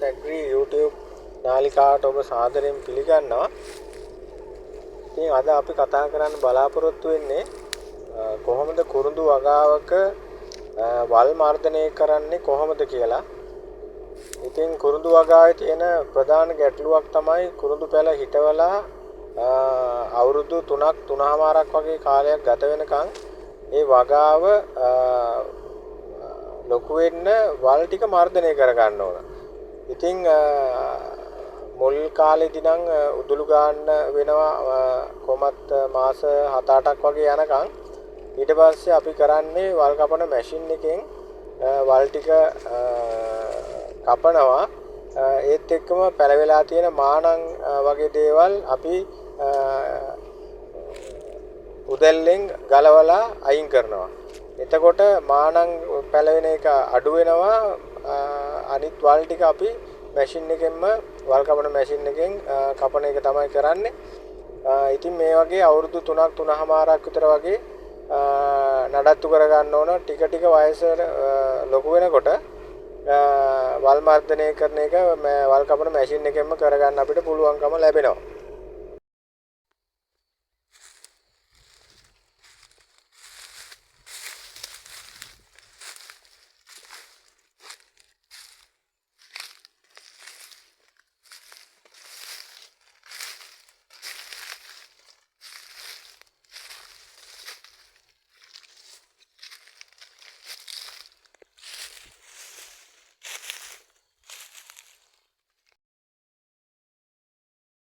Agri YouTube නාලිකාවට ඔබ සාදරයෙන් පිළිගන්නවා. ඉතින් අද අපි කතා කරන්න බලාපොරොත්තු වෙන්නේ කොහොමද කුරුඳු වගාවක වල් මර්ධනය කරන්නේ කොහොමද කියලා. ඉතින් කුරුඳු වගාවේ තියෙන ප්‍රධාන ගැටලුවක් තමයි කුරුඳු පැල හිටවලා අවුරුදු 3ක් 3මාරක් වගේ කාලයක් ගත වෙනකන් ඒ වගාව ලොකු වෙන්න වල් ටික මර්ධනය කර ගන්න ඕන. ඉතින් මුල් කාලේදී නම් උදුළු ගන්න වෙනවා කොහොමත් මාස 7-8ක් වගේ යනකම්. ඊට පස්සේ අපි කරන්නේ වල් කපන මැෂින් එකෙන් වල් ටික කපනවා. ඒත් එක්කම පැලවෙලා තියෙන මාණන් වගේ දේවල් අපි උදැල්ලෙන් ගලවලා අයින් කරනවා. එතකොට මාණන් පැලවෙන එක අඩු වෙනවා. අනිත් වල් ටික අපි මැෂින් එකෙන්ම වල් කපන මැෂින් එකෙන් කපන එක තමයි කරන්නේ. ඉතින් මේ වගේ අවුරුදු 3ක් 3මාරක් විතර වගේ නඩත්තු කර ගන්න ඕන. ටික ටික වයස ලොකු වෙනකොට වල් මර්ධනය කරන එක වල් කපන මැෂින් එකෙන්ම කරගන්න අපිට පුළුවන්කම ලැබෙනවා.